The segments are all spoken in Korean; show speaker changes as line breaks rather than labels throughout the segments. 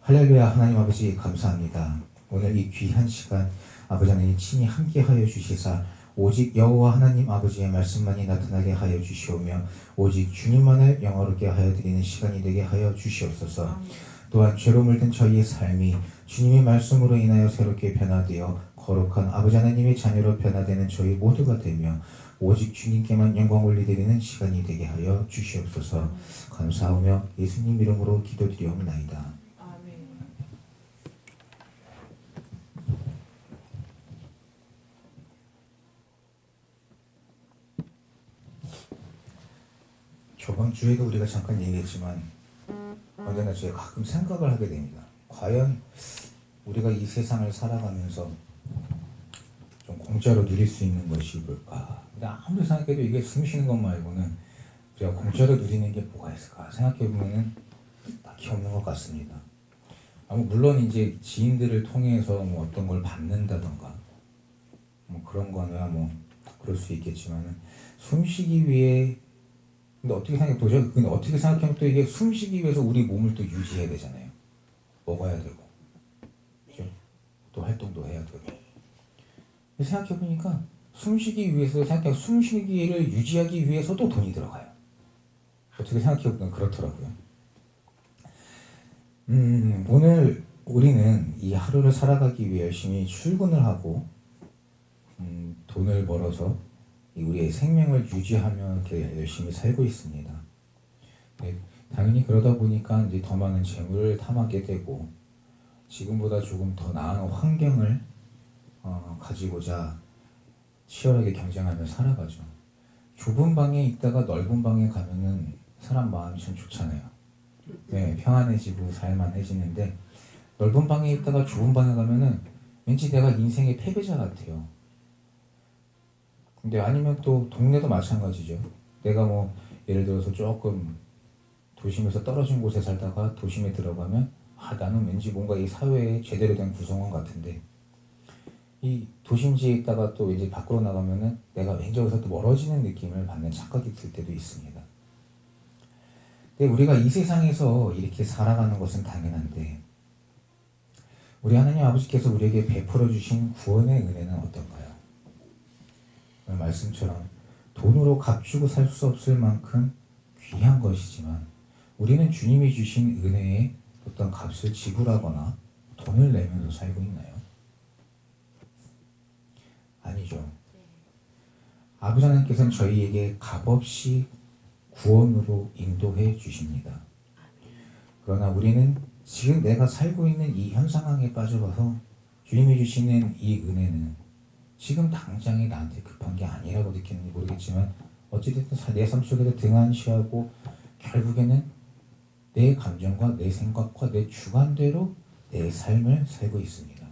할렐루야. 하나님 아버지 감사합니다. 오늘 이 귀한 시간 아버지 하나님 친히 함께하여 주시사 오직 여호와 하나님 아버지의 말씀만이 나타나게 하여 주시오며 오직 주님만을 영화롭게 하여 드리는 시간이 되게 하여 주시옵소서. 또한 죄로 물든 저희의 삶이 주님의 말씀으로 인하여 새롭게 변화되어 거룩한 아버지 하나님의 자녀로 변화되는 저희 모두가 되며 오직 주님께만 영광 올리드리는 시간이 되게 하여 주시옵소서. 감사하며 예수님 이름으로 기도드리옵나이다. 저번 주에도 우리가 잠깐 얘기했지만 언제나 제가 가끔 생각을 하게 됩니다. 과연 우리가 이 세상을 살아가면서 좀 공짜로 누릴 수 있는 것이 뭘까? 근데 아무리 생각해도 이게 숨 쉬는 것 말고는 우리가 공짜로 누리는 게 뭐가 있을까? 생각해보면은 딱히 없는 것 같습니다. 물론 이제 지인들을 통해서 뭐 어떤 걸 받는다던가 뭐 그런 거나 뭐 그럴 수 있겠지만은 숨쉬기 위해 근데 어떻게 생각해 보죠? 근데 어떻게 생각하면 또 이게 숨쉬기 위해서 우리 몸을 또 유지해야 되잖아요. 먹어야 되고, 그죠? 또 활동도 해야 되고. 생각해 보니까 숨쉬기 위해서 숨쉬기를 유지하기 위해서도 돈이 들어가요. 어떻게 생각해 보면 그렇더라고요. 오늘 우리는 이 하루를 살아가기 위해 열심히 출근을 하고 돈을 벌어서 우리의 생명을 유지하며 이렇게 열심히 살고 있습니다. 네, 당연히 그러다 보니까 이제 더 많은 재물을 탐하게 되고 지금보다 조금 더 나은 환경을 가지고자 치열하게 경쟁하며 살아가죠. 좁은 방에 있다가 넓은 방에 가면은 사람 마음이 참 좋잖아요. 네, 평안해지고 살만해지는데 넓은 방에 있다가 좁은 방에 가면은 왠지 내가 인생의 패배자 같아요. 근데 아니면 또 동네도 마찬가지죠. 내가 뭐 예를 들어서 조금 도심에서 떨어진 곳에 살다가 도심에 들어가면 나는 왠지 뭔가 이 사회에 제대로 된 구성원 같은데 이 도심지에 있다가 또 왠지 밖으로 나가면은 내가 왠지 여기서 또 멀어지는 느낌을 받는 착각이 들 때도 있습니다. 근데 우리가 이 세상에서 이렇게 살아가는 것은 당연한데 우리 하나님 아버지께서 우리에게 베풀어 주신 구원의 은혜는 어떤가요? 말씀처럼 돈으로 값주고 살 수 없을 만큼 귀한 것이지만 우리는 주님이 주신 은혜에 어떤 값을 지불하거나 돈을 내면서 살고 있나요? 아니죠. 아버지 하나님께서는 저희에게 값없이 구원으로 인도해 주십니다. 그러나 우리는 지금 내가 살고 있는 이 현 상황에 빠져봐서 주님이 주시는 이 은혜는 지금 당장에 나한테 급한 게 아니라고 느끼는지 모르겠지만 어찌됐든 내 삶 속에서 등한시하고 결국에는 내 감정과 내 생각과 내 주관대로 내 삶을 살고 있습니다.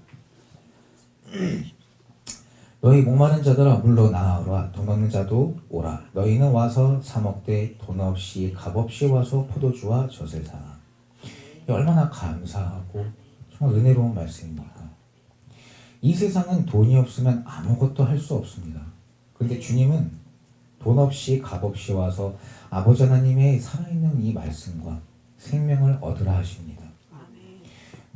너희 목마른 자들아 물러나오라. 돈 없는 자도 오라. 너희는 와서 사 먹되 돈 없이 값없이 와서 포도주와 젖을 사라. 얼마나 감사하고 정말 은혜로운 말씀입니까? 이 세상은 돈이 없으면 아무것도 할 수 없습니다. 그런데 주님은 돈 없이 값없이 와서 아버지 하나님의 살아있는 이 말씀과 생명을 얻으라 하십니다.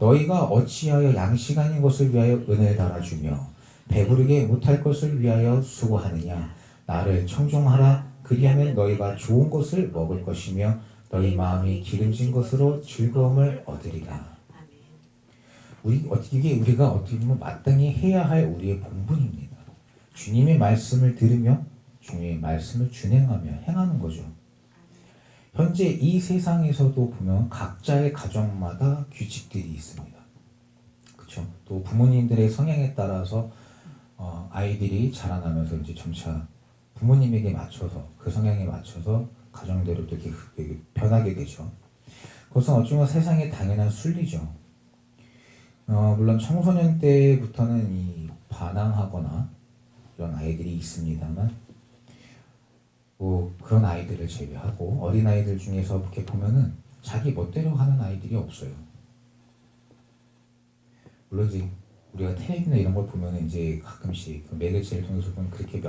너희가 어찌하여 양식 아닌 것을 위하여 은혜를 달아주며 배부르게 못할 것을 위하여 수고하느냐. 나를 청종하라. 그리하면 너희가 좋은 것을 먹을 것이며 너희 마음이 기름진 것으로 즐거움을 얻으리라. 이게 우리가 어떻게 보면 마땅히 해야 할 우리의 본분입니다. 주님의 말씀을 들으며 주님의 말씀을 준행하며 행하는 거죠. 현재 이 세상에서도 보면 각자의 가정마다 규칙들이 있습니다. 그렇죠? 또 부모님들의 성향에 따라서 아이들이 자라나면서 이제 점차 부모님에게 맞춰서 그 성향에 맞춰서 가정대로 이렇게 변하게 되죠. 그것은 어쩌면 세상의 당연한 순리죠. 물론 청소년 때부터는 이 반항하거나 이런 아이들이 있습니다만 뭐 그런 아이들을 제외하고 어린아이들 중에서 이렇게 보면은 자기 멋대로 하는 아이들이 없어요. 물론 이제 우리가 텔레비나 이런 걸 보면은 이제 가끔씩 그 매개체를 통해서 보면 그렇게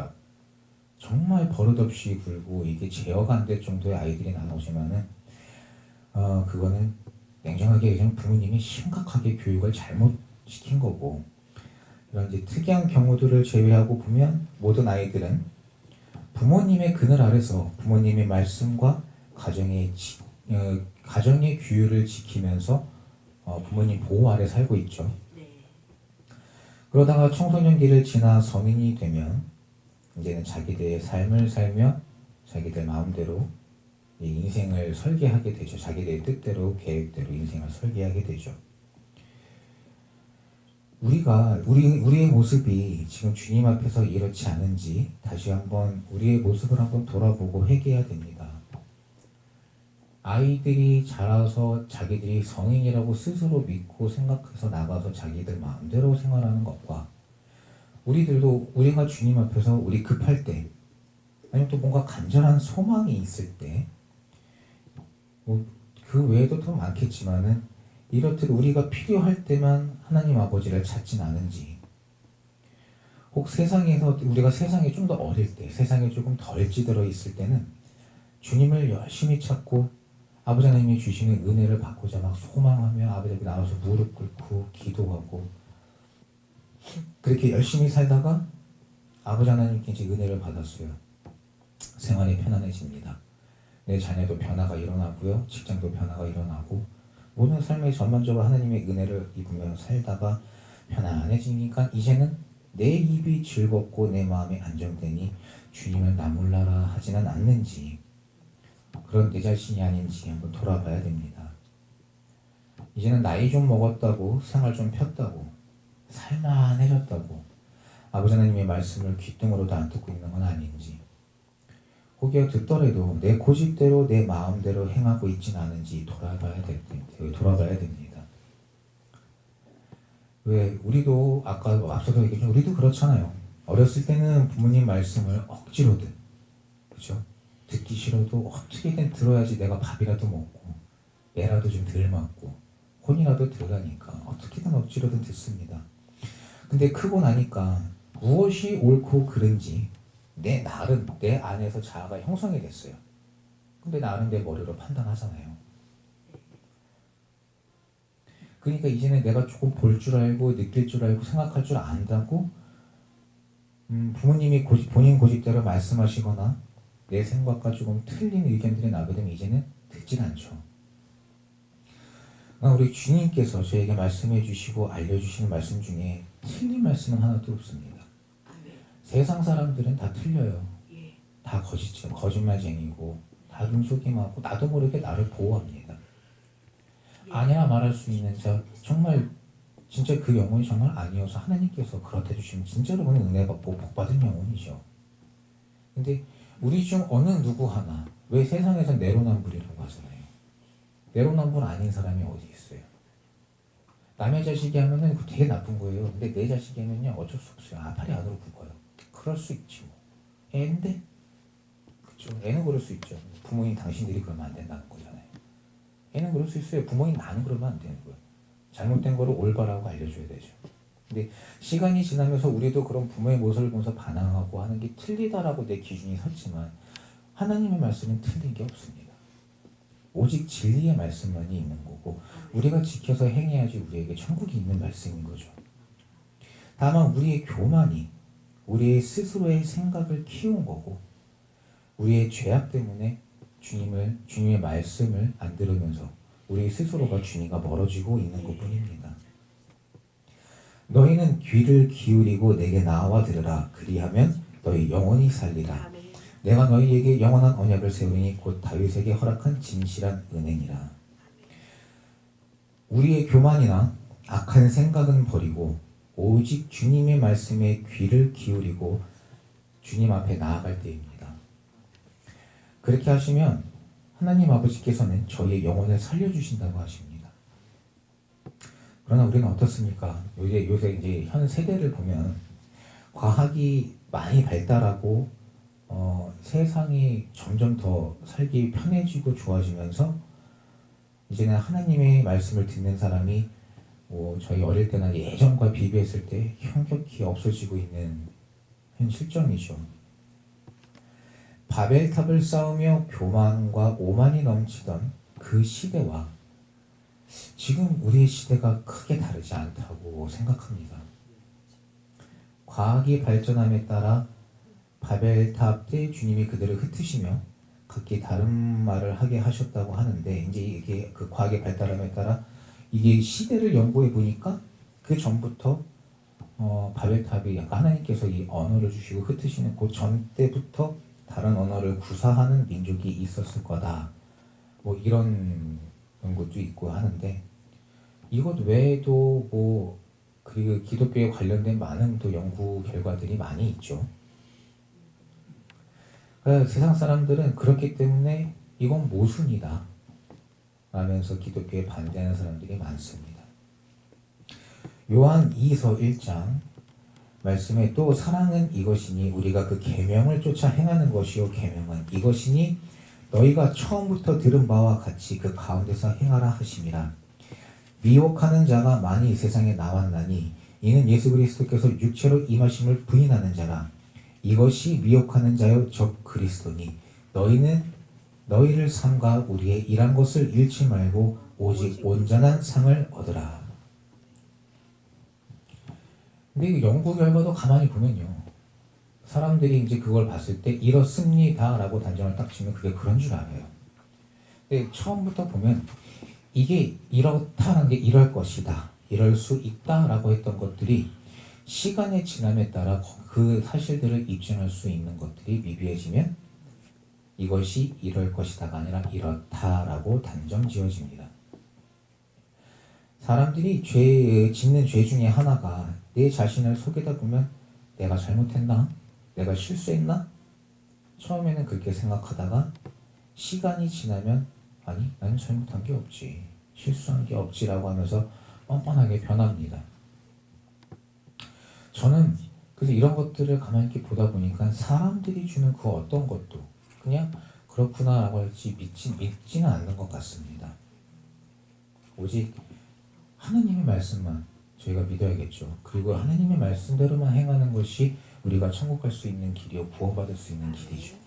정말 버릇없이 굴고 이게 제어가 안 될 정도의 아이들이 나오지만은 그거는 냉정하게 얘기하면 부모님이 심각하게 교육을 잘못 시킨 거고, 이런 이제 특이한 경우들을 제외하고 보면 모든 아이들은 부모님의 그늘 아래서 부모님의 말씀과 가정의 규율을 지키면서 부모님 보호 아래 살고 있죠. 그러다가 청소년기를 지나 성인이 되면 이제는 자기들의 삶을 살며 자기들 마음대로 이 인생을 설계하게 되죠. 자기들의 뜻대로 계획대로 인생을 설계하게 되죠. 우리의 모습이 지금 주님 앞에서 이렇지 않은지 다시 한번 우리의 모습을 한번 돌아보고 회개해야 됩니다. 아이들이 자라서 자기들이 성인이라고 스스로 믿고 생각해서 나가서 자기들 마음대로 생활하는 것과 우리가 주님 앞에서 우리 급할 때 아니면 또 뭔가 간절한 소망이 있을 때 그 외에도 더 많겠지만은 이렇듯 우리가 필요할 때만 하나님 아버지를 찾진 않은지, 혹 세상에서 우리가 세상에 좀 더 어릴 때, 세상에 조금 덜 찌들어 있을 때는 주님을 열심히 찾고 아버지 하나님이 주시는 은혜를 받고자 막 소망하며 아버지 앞에 나와서 무릎 꿇고 기도하고 그렇게 열심히 살다가 아버지 하나님께 이제 은혜를 받았어요. 생활이 편안해집니다. 내 자녀도 변화가 일어나고요. 직장도 변화가 일어나고 모든 삶에 전반적으로 하나님의 은혜를 입으며 살다가 편안해지니까 이제는 내 입이 즐겁고 내 마음이 안정되니 주님을 나 몰라라 하지는 않는지, 그런 내 자신이 아닌지 한번 돌아봐야 됩니다. 이제는 나이 좀 먹었다고 생활 좀 폈다고 살만해졌다고 아버지 하나님의 말씀을 귓등으로도 안 듣고 있는 건 아닌지, 혹여 듣더라도 내 고집대로 내 마음대로 행하고 있지는 않은지 돌아봐야 됩니다. 왜 우리도 아까 앞서도 얘기했지만 우리도 그렇잖아요. 어렸을 때는 부모님 말씀을 억지로든, 그죠? 듣기 싫어도 어떻게든 들어야지 내가 밥이라도 먹고 애라도 좀 덜 맞고 혼이라도 덜 가니까 어떻게든 억지로든 듣습니다. 근데 크고 나니까 무엇이 옳고 그른지 내 안에서 자아가 형성이 됐어요. 근데 나는 내 머리로 판단하잖아요. 그러니까 이제는 내가 조금 볼 줄 알고 느낄 줄 알고 생각할 줄 안다고 부모님이 본인 고집대로 말씀하시거나 내 생각과 조금 틀린 의견들이 나게 되면 이제는 듣진 않죠. 우리 주님께서 저에게 말씀해 주시고 알려주시는 말씀 중에 틀린 말씀은 하나도 없습니다. 세상 사람들은 다 틀려요. 다 거짓말쟁이고 다 눈속임하고 나도 모르게 나를 보호합니다. 아니야 말할 수 있는 자, 정말 진짜 그 영혼이 정말 아니어서 하나님께서 그렇다 해주시면 진짜로 그는 은혜 받고 복 받은 영혼이죠. 근데 우리 중 어느 누구 하나, 왜 세상에서 내로남불이라고 하잖아요. 내로남불 아닌 사람이 어디 있어요. 남의 자식이 하면은 되게 나쁜 거예요. 근데 내 자식이 하면요 어쩔 수 없어요. 아파리 안으로 굽어요. 그럴 수 있지 뭐. 애인데? 그쵸. 애는 그럴 수 있죠. 부모님 당신들이 그러면 안 된다는 거잖아요. 애는 그럴 수 있어요. 부모님 나는 그러면 안 되는 거예요. 잘못된 거를 올바라고 알려줘야 되죠. 근데 시간이 지나면서 우리도 그런 부모의 모습을 보면서 반항하고 하는 게 틀리다라고 내 기준이 섰지만 하나님의 말씀은 틀린 게 없습니다. 오직 진리의 말씀만이 있는 거고 우리가 지켜서 행해야지 우리에게 천국이 있는 말씀인 거죠. 다만 우리의 교만이 우리의 스스로의 생각을 키운 거고 우리의 죄악 때문에 주님의 말씀을 안 들으면서 우리 스스로가 주님과 멀어지고 있는 것뿐입니다. 너희는 귀를 기울이고 내게 나와 들으라. 그리하면 너희 영원히 살리라. 내가 너희에게 영원한 언약을 세우니 곧 다윗에게 허락한 진실한 은혜니라. 우리의 교만이나 악한 생각은 버리고 오직 주님의 말씀에 귀를 기울이고 주님 앞에 나아갈 때입니다. 그렇게 하시면 하나님 아버지께서는 저희의 영혼을 살려주신다고 하십니다. 그러나 우리는 어떻습니까? 요새 이제 현 세대를 보면 과학이 많이 발달하고 세상이 점점 더 살기 편해지고 좋아지면서 이제는 하나님의 말씀을 듣는 사람이 저희 어릴 때나 예전과 비교했을 때 현격히 없어지고 있는 현 실정이죠. 바벨탑을 쌓으며 교만과 오만이 넘치던 그 시대와 지금 우리의 시대가 크게 다르지 않다고 생각합니다. 과학이 발전함에 따라 바벨탑 때 주님이 그들을 흩으시며 각기 다른 말을 하게 하셨다고 하는데, 이제 이게 그 과학의 발달함에 따라 이게 시대를 연구해 보니까 그 전부터 바벨탑이 약간 하나님께서 이 언어를 주시고 흩으시는 그 전 때부터 다른 언어를 구사하는 민족이 있었을 거다. 뭐 이런 연구도 있고 하는데, 이것 외에도 뭐 그리고 기독교에 관련된 많은 또 연구 결과들이 많이 있죠. 그러니까 세상 사람들은 그렇기 때문에 이건 모순이다 라면서 기독교에 반대하는 사람들이 많습니다. 요한 2서 1장 말씀에 또 사랑은 이것이니 우리가 그 계명을 쫓아 행하는 것이요 계명은 이것이니 너희가 처음부터 들은 바와 같이 그 가운데서 행하라 하심이라. 미혹하는 자가 많이 세상에 나왔나니 이는 예수 그리스도께서 육체로 임하심을 부인하는 자라. 이것이 미혹하는 자여 적 그리스도니 너희는 너희를 삼가 우리의 일한 것을 잃지 말고 오직 온전한 상을 얻으라. 근데 이 연구 결과도 가만히 보면요, 사람들이 이제 그걸 봤을 때 이렇습니다 라고 단정을 딱 치면 그게 그런 줄 알아요. 근데 처음부터 보면 이게 이렇다는 게 이럴 것이다, 이럴 수 있다 라고 했던 것들이 시간의 지남에 따라 그 사실들을 입증할 수 있는 것들이 미비해지면 이것이 이럴 것이다가 아니라 이렇다라고 단정 지어집니다. 사람들이 짓는 죄 중에 하나가 내 자신을 속이다 보면 내가 잘못했나? 내가 실수했나? 처음에는 그렇게 생각하다가 시간이 지나면 아니, 나는 잘못한 게 없지, 실수한 게 없지라고 하면서 뻔뻔하게 변합니다. 저는 그래서 이런 것들을 가만히 이렇게 보다 보니까 사람들이 주는 그 어떤 것도 그냥 그렇구나 라고 할지 믿지는 않는 것 같습니다. 오직 하나님의 말씀만 저희가 믿어야겠죠. 그리고 하나님의 말씀대로만 행하는 것이 우리가 천국 갈 수 있는 길이요, 구원받을 수 있는 길이죠.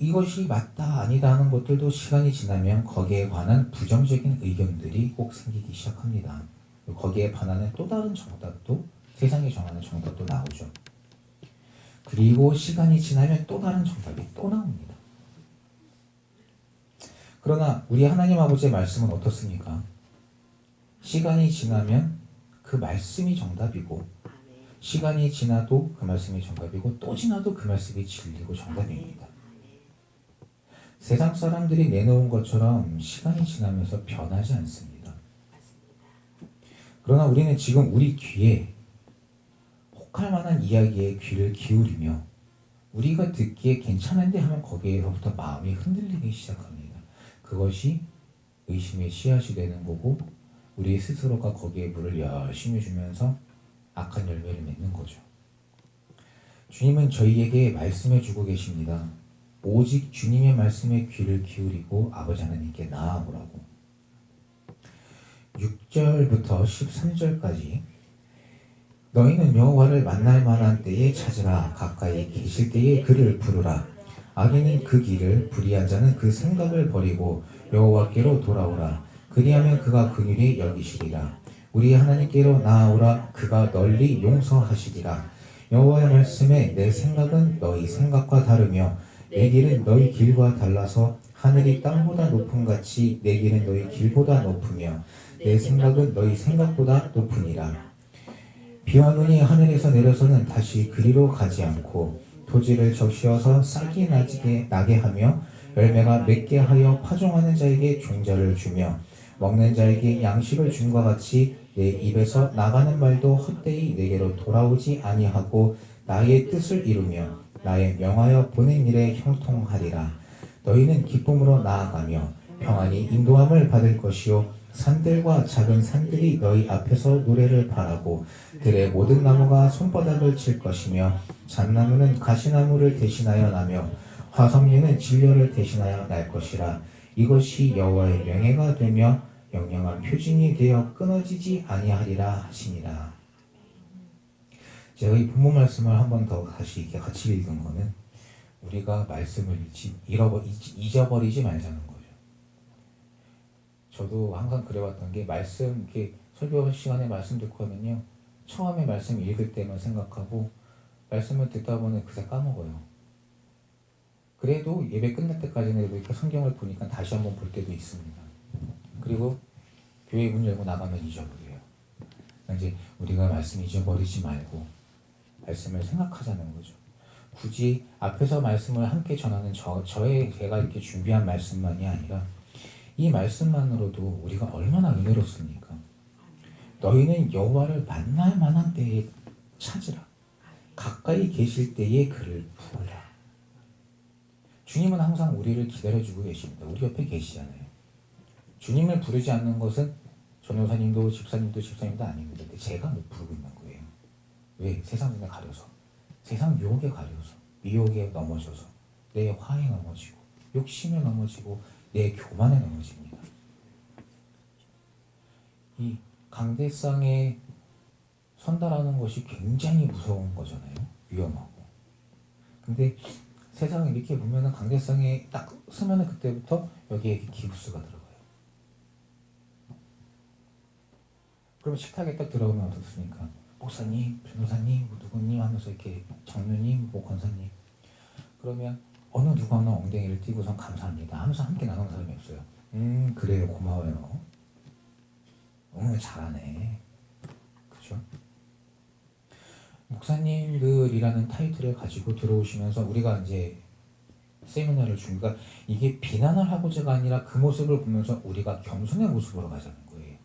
이것이 맞다 아니다 하는 것들도 시간이 지나면 거기에 관한 부정적인 의견들이 꼭 생기기 시작합니다. 거기에 반하는 또 다른 정답도, 세상이 정하는 정답도 나오죠. 그리고 시간이 지나면 또 다른 정답이 또 나옵니다. 그러나 우리 하나님 아버지의 말씀은 어떻습니까? 시간이 지나면 그 말씀이 정답이고, 시간이 지나도 그 말씀이 정답이고, 또 지나도 그 말씀이 진리고 정답입니다. 세상 사람들이 내놓은 것처럼 시간이 지나면서 변하지 않습니다. 그러나 우리는 지금 우리 귀에 혹할 만한 이야기에 귀를 기울이며 우리가 듣기에 괜찮은데 하면 거기에서부터 마음이 흔들리기 시작합니다. 그것이 의심의 씨앗이 되는 거고, 우리 스스로가 거기에 물을 열심히 주면서 악한 열매를 맺는 거죠. 주님은 저희에게 말씀해 주고 계십니다. 오직 주님의 말씀에 귀를 기울이고 아버지 하나님께 나아오라고. 6절부터 13절까지 너희는 여호와를 만날 만한 때에 찾으라. 가까이 계실 때에 그를 부르라. 악인은 그 길을, 불의한 자는 그 생각을 버리고 여호와께로 돌아오라. 그리하면 그가 긍휼히 여기시리라. 우리 하나님께로 나아오라. 그가 널리 용서하시리라. 여호와의 말씀에 내 생각은 너희 생각과 다르며 내 길은 너희 길과 달라서 하늘이 땅보다 높음 같이 내 길은 너희 길보다 높으며 내 생각은 너희 생각보다 높으니라. 비와 눈이 하늘에서 내려서는 다시 그리로 가지 않고 토지를 적시어서 싹이 나게 하며 열매가 맺게 하여 파종하는 자에게 종자를 주며 먹는 자에게 양식을 줌과 같이 내 입에서 나가는 말도 헛되이 내게로 돌아오지 아니하고 나의 뜻을 이루며 나의 명하여 보낸 일에 형통하리라. 너희는 기쁨으로 나아가며 평안히 인도함을 받을 것이요 산들과 작은 산들이 너희 앞에서 노래를 바라고 들의 모든 나무가 손바닥을 칠 것이며 잣나무는 가시나무를 대신하여 나며 화석류는 진려를 대신하여 날 것이라. 이것이 여호와의 명예가 되며 영영한 표징이 되어 끊어지지 아니하리라 하시니라. 제가 이 본문 말씀을 한 번 더 다시 이렇게 같이 읽은 거는 우리가 말씀을 잊어버리지 말자는 거죠. 저도 항상 그래왔던 게 말씀 이렇게 설교 시간에 말씀 듣고 하면요. 처음에 말씀 읽을 때만 생각하고 말씀을 듣다 보면 그새 까먹어요. 그래도 예배 끝날 때까지는 이렇게 성경을 보니까 다시 한번 볼 때도 있습니다. 그리고 교회 문 열고 나가면 잊어버려요. 이제 우리가 말씀 잊어버리지 말고 말씀을 생각하자는 거죠. 굳이 앞에서 말씀을 함께 전하는 제가 이렇게 준비한 말씀만이 아니라 이 말씀만으로도 우리가 얼마나 은혜롭습니까? 너희는 여호와를 만날 만한 때에 찾으라. 가까이 계실 때에 그를 부으라. 주님은 항상 우리를 기다려주고 계십니다. 우리 옆에 계시잖아요. 주님을 부르지 않는 것은 전도사님도 집사님도 아닙니다. 근데 제가 못 부르고 있는 거예요. 왜? 세상 눈에 가려서, 세상 유혹에 가려서, 미혹에 넘어져서, 내 화에 넘어지고, 욕심에 넘어지고, 내 교만에 넘어집니다. 이 강대상에 선다라는 것이 굉장히 무서운 거잖아요. 위험하고. 근데 세상에 이렇게 보면은 강대상에 딱 서면은 그때부터 여기에 기부스가 들어가요. 그럼 식탁에 딱 들어오면 어떻습니까? 목사님, 변호사님, 뭐 누구님 하면서 이렇게 장로님, 뭐 권사님. 그러면 어느 누구 하나 엉덩이를 띄고선 감사합니다 하면서 함께 나누는 사람이 없어요. 그래요, 고마워요. 잘하네. 그렇죠? 목사님들이라는 타이틀을 가지고 들어오시면서 우리가 이제 세미나를 주니까 이게 비난을 하고자가 아니라 그 모습을 보면서 우리가 겸손의 모습으로 가자는 거예요.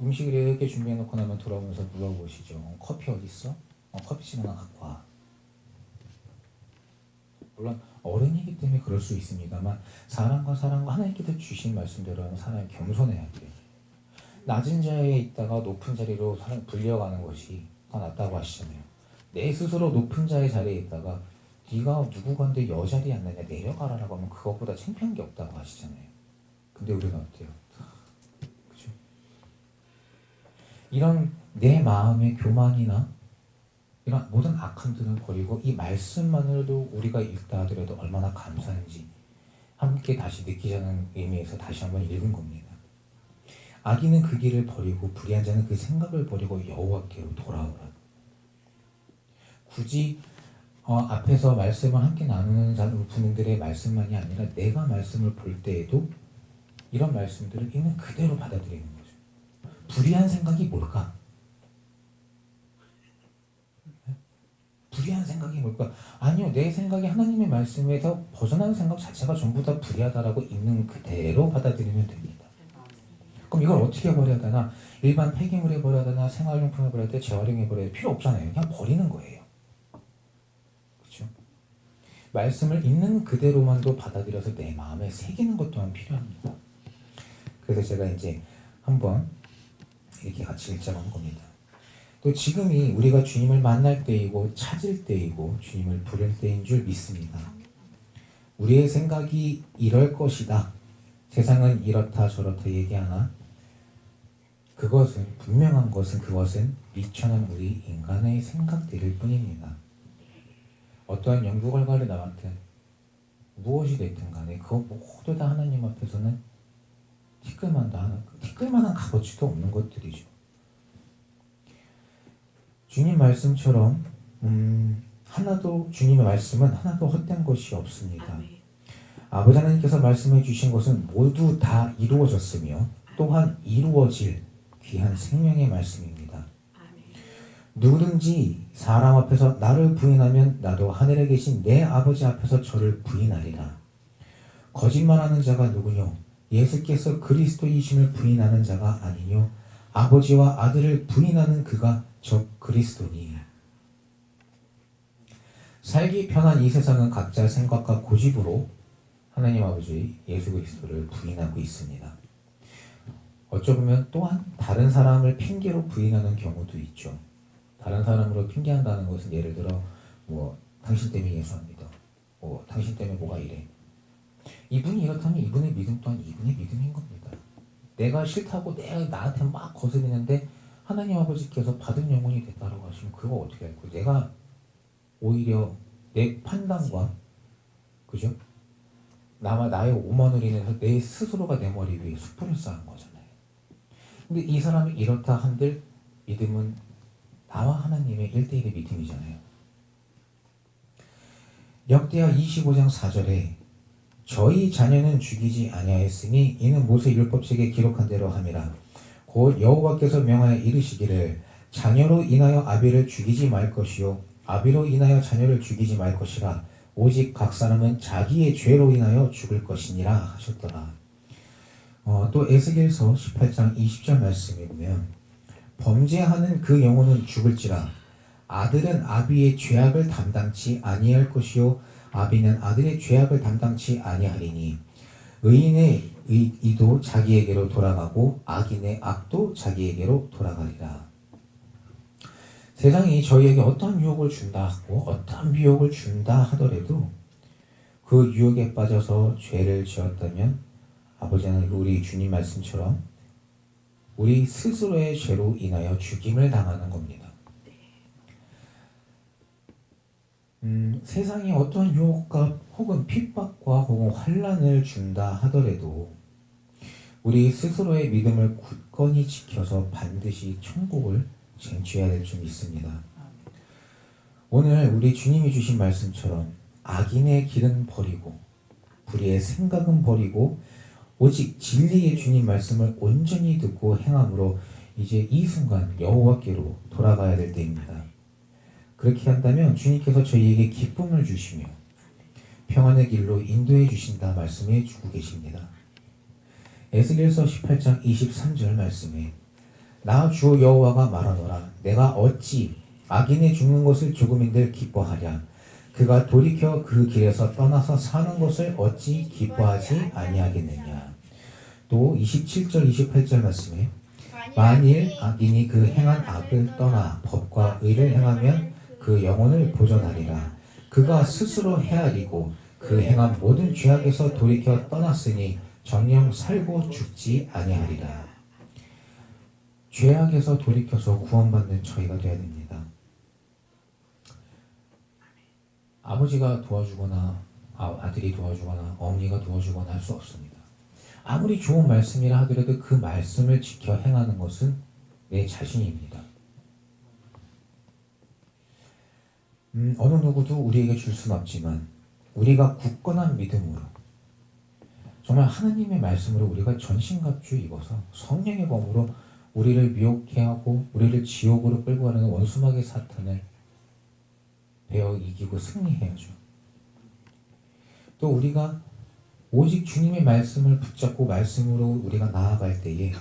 음식을 이렇게 준비해놓고 나면 돌아오면서 물어보시죠. 커피 어디 있어? 커피집 하나 갖고 와. 물론 어른이기 때문에 그럴 수 있습니다만 사람과 하나님께서 주신 말씀대로 사람이 겸손해야 돼요. 낮은 자리에 있다가 높은 자리로 불려가는 것이 더 낫다고 하시잖아요. 내 스스로 높은 자의 자리에 있다가 네가 누구건데 여자리에 앉느냐 내려가라라고 하면 그것보다 창피한 게 없다고 하시잖아요. 근데 우리는 어때요? 그죠? 이런 내 마음의 교만이나 이런 모든 악함들을 버리고 이 말씀만으로도 우리가 읽다 하더라도 얼마나 감사한지 함께 다시 느끼자는 의미에서 다시 한번 읽은 겁니다. 악인은 그 길을 버리고 불의한 자는 그 생각을 버리고 여호와께로 돌아오라. 굳이 앞에서 말씀을 함께 나누는 분들의 말씀만이 아니라 내가 말씀을 볼 때에도 이런 말씀들을 있는 그대로 받아들이는 거죠. 불의한 생각이 뭘까? 불의한 생각이 뭘까? 아니요, 내 생각이 하나님의 말씀에서 벗어나는 생각 자체가 전부 다 불의하다라고 있는 그대로 받아들이면 됩니다. 그럼 이걸 어떻게 버려야 되나? 일반 폐기물에 버려야 되나? 생활용품에 버려야 돼? 재활용에 버려야 돼? 필요 없잖아요. 그냥 버리는 거예요. 그렇죠? 말씀을 있는 그대로만도 받아들여서 내 마음에 새기는 것 또한 필요합니다. 그래서 제가 이제 한번 이렇게 같이 읽자고 한 겁니다. 또 지금이 우리가 주님을 만날 때이고 찾을 때이고 주님을 부를 때인 줄 믿습니다. 우리의 생각이 이럴 것이다. 세상은 이렇다 저렇다 얘기하나 그것은 분명한 것은 그것은 미천한 우리 인간의 생각들일 뿐입니다. 어떠한 연구 결과를 나왔든 무엇이 됐든 간에 그거 모두 다 하나님 앞에서는 티끌만한 값어치도 없는 것들이죠. 주님 말씀처럼 주님의 말씀은 하나도 헛된 것이 없습니다. 아버지 하나님께서 말씀해 주신 것은 모두 다 이루어졌으며 또한 이루어질 귀한 생명의 말씀입니다. 누구든지 사람 앞에서 나를 부인하면 나도 하늘에 계신 내 아버지 앞에서 저를 부인하리라. 거짓말하는 자가 누구뇨? 예수께서 그리스도이심을 부인하는 자가 아니뇨? 아버지와 아들을 부인하는 그가 저 그리스도니. 살기 편한 이 세상은 각자 생각과 고집으로 하나님 아버지 예수 그리스도를 부인하고 있습니다. 어쩌면 또한 다른 사람을 핑계로 부인하는 경우도 있죠. 다른 사람으로 핑계한다는 것은 예를 들어 당신 때문에 예수 안 믿어. 당신 때문에 뭐가 이래. 이분이 이렇다면 이분의 믿음 또한 이분의 믿음인 겁니다. 내가 싫다고 나한테 막 거스르는데 하나님 아버지께서 받은 영혼이 됐다고 하시면 그거 어떻게 할까요? 내가 오히려 내 판단과 그죠? 나의 오만으로 인해서 내 스스로가 내 머리 위에 숯불을 쌓은 거잖아요. 근데 이 사람이 이렇다 한들 믿음은 나와 하나님의 1대1의 믿음이잖아요. 역대하 25장 4절에 저희 자녀는 죽이지 아니하였으니 이는 모세 율법책에 기록한 대로 함이라. 곧 여호와께서 명하여 이르시기를 자녀로 인하여 아비를 죽이지 말 것이요 아비로 인하여 자녀를 죽이지 말 것이라. 오직 각 사람은 자기의 죄로 인하여 죽을 것이니라 하셨더라. 또 에스겔서 18장 20절 말씀에 보면 범죄하는 그 영혼은 죽을지라. 아들은 아비의 죄악을 담당치 아니할 것이요 아비는 아들의 죄악을 담당치 아니하리니 의인의 의도 자기에게로 돌아가고 악인의 악도 자기에게로 돌아가리라. 세상이 저희에게 어떠한 유혹을 준다 하고 어떠한 미혹을 준다 하더라도 그 유혹에 빠져서 죄를 지었다면 아버지는 우리 주님 말씀처럼 우리 스스로의 죄로 인하여 죽임을 당하는 겁니다. 세상이 어떠한 유혹과 혹은 핍박과 혹은 환난을 준다 하더라도 우리 스스로의 믿음을 굳건히 지켜서 반드시 천국을 쟁취해야 될 줄 믿습니다. 오늘 우리 주님이 주신 말씀처럼 악인의 길은 버리고 불의의 생각은 버리고 오직 진리의 주님 말씀을 온전히 듣고 행함으로 이제 이 순간 여호와께로 돌아가야 될 때입니다. 그렇게 한다면 주님께서 저희에게 기쁨을 주시며 평안의 길로 인도해 주신다 말씀해 주고 계십니다. 에스겔서 18장 23절 말씀에 나 주 여호와가 말하노라. 내가 어찌 악인의 죽는 것을 조금인들 기뻐하랴. 그가 돌이켜 그 길에서 떠나서 사는 것을 어찌 기뻐하지 아니하겠느냐. 또 27절 28절 말씀에 만일 악인이 그 행한 악을 떠나 법과 의를 행하면 그 영혼을 보존하리라. 그가 스스로 헤아리고 그 행한 모든 죄악에서 돌이켜 떠났으니 정녕 살고 죽지 아니하리라. 죄악에서 돌이켜서 구원받는 저희가 되어야 됩니다. 아버지가 도와주거나 아들이 도와주거나 어머니가 도와주거나 할 수 없습니다. 아무리 좋은 말씀이라 하더라도 그 말씀을 지켜 행하는 것은 내 자신입니다. 어느 누구도 우리에게 줄 수는 없지만 우리가 굳건한 믿음으로 정말 하나님의 말씀으로 우리가 전신갑주 입어서 성령의 검으로 우리를 미혹해 하고 우리를 지옥으로 끌고 가는 원수마귀 사탄을 배워 이기고 승리해야죠. 또 우리가 오직 주님의 말씀을 붙잡고 말씀으로 우리가 나아갈 때에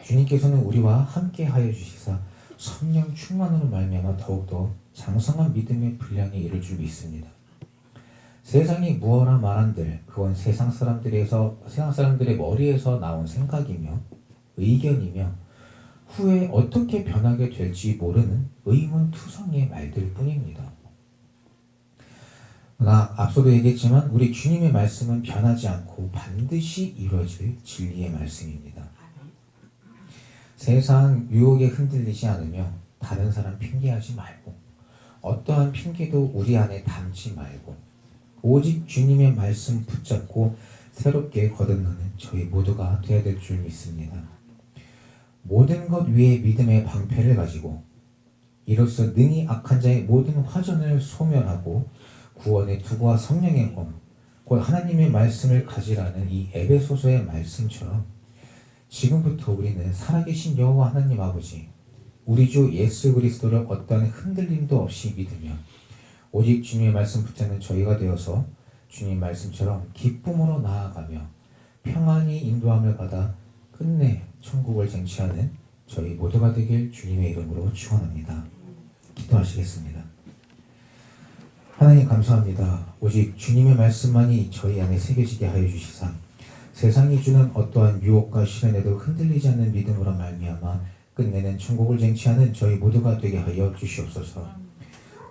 주님께서는 우리와 함께 하여 주시사 성령 충만으로 말미암아 더욱더 장성한 믿음의 분량에 이를 줄 믿습니다. 세상이 무어라 말한들 그건 세상 사람들의 머리에서 나온 생각이며 의견이며 후에 어떻게 변하게 될지 모르는 의문투성의 말들 뿐입니다. 앞서도 얘기했지만 우리 주님의 말씀은 변하지 않고 반드시 이루어질 진리의 말씀입니다. 세상 유혹에 흔들리지 않으며 다른 사람 핑계하지 말고 어떠한 핑계도 우리 안에 담지 말고 오직 주님의 말씀 붙잡고 새롭게 거듭나는 저희 모두가 되어야 될 줄 믿습니다. 모든 것 위에 믿음의 방패를 가지고 이로써 능히 악한 자의 모든 화전을 소멸하고 구원의 투구와 성령의 검, 곧 하나님의 말씀을 가지라는 이 에베소서의 말씀처럼 지금부터 우리는 살아계신 여호와 하나님 아버지, 우리 주 예수 그리스도를 어떠한 흔들림도 없이 믿으며 오직 주님의 말씀 붙잡는 저희가 되어서 주님 말씀처럼 기쁨으로 나아가며 평안히 인도함을 받아 끝내 천국을 쟁취하는 저희 모두가 되길 주님의 이름으로 축원합니다. 기도하시겠습니다. 하나님 감사합니다. 오직 주님의 말씀만이 저희 안에 새겨지게 하여 주시사 세상이 주는 어떠한 유혹과 시련에도 흔들리지 않는 믿음으로 말미암아 끝내는 천국을 쟁취하는 저희 모두가 되게 하여 주시옵소서.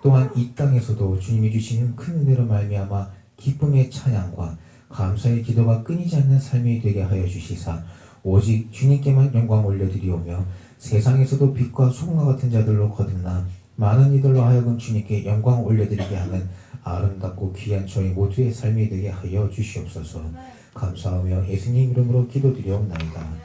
또한 이 땅에서도 주님이 주시는 큰 은혜로 말미암아 기쁨의 찬양과 감사의 기도가 끊이지 않는 삶이 되게 하여 주시사 오직 주님께만 영광 올려드리오며 세상에서도 빛과 소금과 같은 자들로 거듭나 많은 이들로 하여금 주님께 영광 올려드리게 하는 아름답고 귀한 저희 모두의 삶이 되게 하여 주시옵소서. 감사하며 예수님 이름으로 기도드리옵나이다.